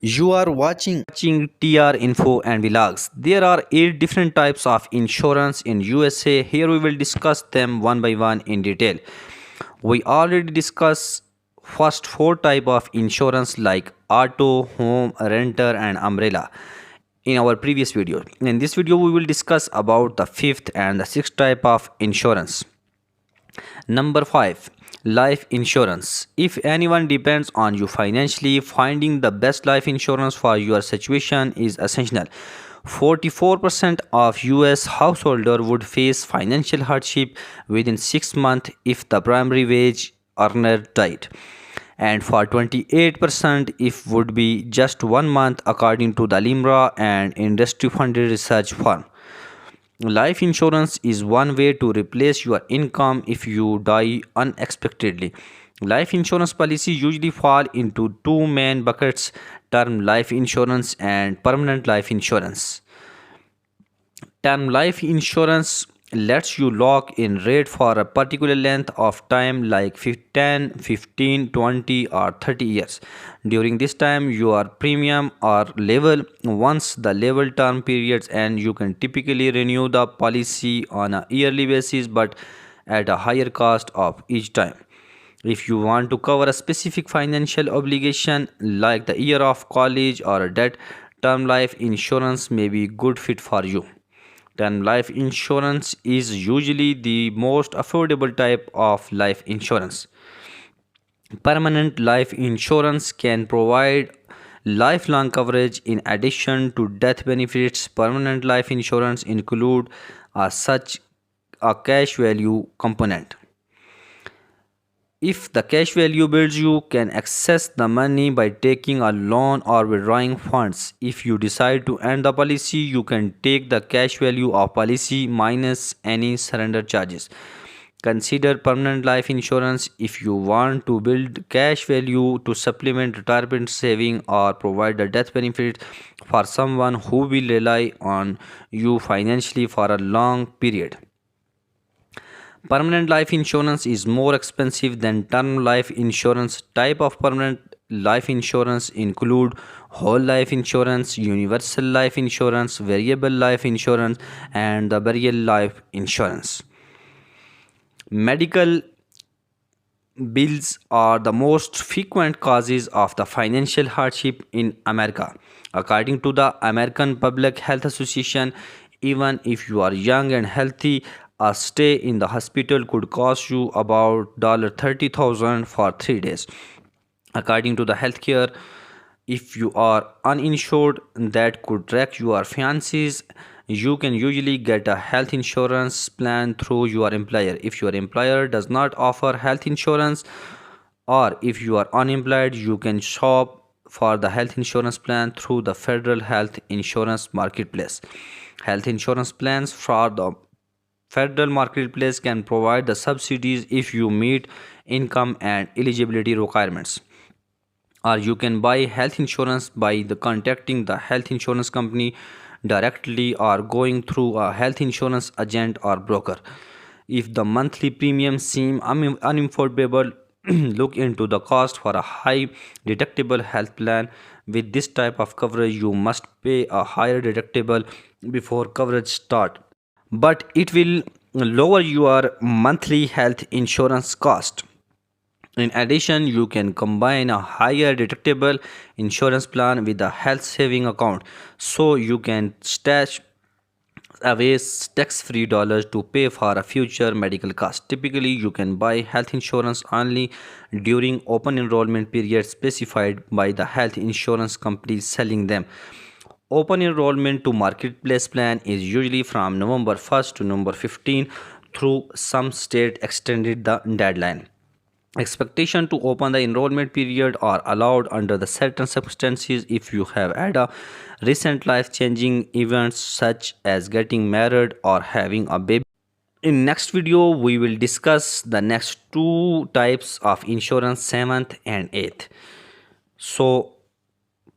You are watching TR Info and Vlogs. There are 8 different types of insurance in USA. Here we will discuss them one by one in detail. We already discussed first 4 type of insurance like auto, home, renter and umbrella in our previous video. In this video we will discuss about the 5th and the 6th type of insurance. Number 5, life insurance. If anyone depends on you financially, finding the best life insurance for your situation is essential. 44% of US householders would face financial hardship within 6 months if the primary wage earner died, and for 28% if would be just 1 month, according to the LIMRA and industry funded research firm. Life insurance is one way to replace your income if you die unexpectedly. Life insurance policies usually fall into two main buckets: term life insurance and permanent life insurance. Term life insurance lets you lock in rate for a particular length of time like 10, 15, 20 or 30 years. During this time your premium are level. Once the level term periods end, you can typically renew the policy on a yearly basis but at a higher cost of each time. If you want to cover a specific financial obligation like the year of college or a debt, term life insurance may be a good fit for you. Term life insurance is usually the most affordable type of life insurance. Permanent life insurance can provide lifelong coverage in addition to death benefits. Permanent life insurance include such a cash value component. If the cash value builds, you can access the money by taking a loan or withdrawing funds. If you decide to end the policy, you can take the cash value of policy minus any surrender charges. Consider permanent life insurance if you want to build cash value to supplement retirement saving or provide a death benefit for someone who will rely on you financially for a long period. Permanent life insurance is more expensive than term life insurance. Type of permanent life insurance include whole life insurance, universal life insurance, variable life insurance, and the burial life insurance. Medical bills are the most frequent causes of the financial hardship in America. According to the American Public Health Association, even if you are young and healthy, a stay in the hospital could cost you about $30,000 for 3 days. According to the healthcare, if you are uninsured, that could wreck your finances. You can usually get a health insurance plan through your employer. If your employer does not offer health insurance, or if you are unemployed, you can shop for the health insurance plan through the federal health insurance marketplace. Health insurance plans for the federal marketplace can provide the subsidies if you meet income and eligibility requirements. Or you can buy health insurance by contacting the health insurance company directly or going through a health insurance agent or broker. If the monthly premiums seem unaffordable, look into the cost for a high deductible health plan. With this type of coverage, you must pay a higher deductible before coverage start, but it will lower your monthly health insurance cost. In addition, you can combine a higher deductible insurance plan with a health saving account, so you can stash away tax-free dollars to pay for a future medical cost. Typically, you can buy health insurance only during open enrollment periods specified by the health insurance companies selling them. Open enrollment to marketplace plan is usually from November 1st to November 15th, through some state extended the deadline. Expectation to open the enrollment period are allowed under the certain circumstances if you have had a recent life-changing events such as getting married or having a baby. In next video we will discuss the next two types of insurance, 7th and 8th. So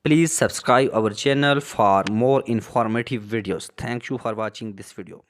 please subscribe our channel for more informative videos. Thank you for watching this video.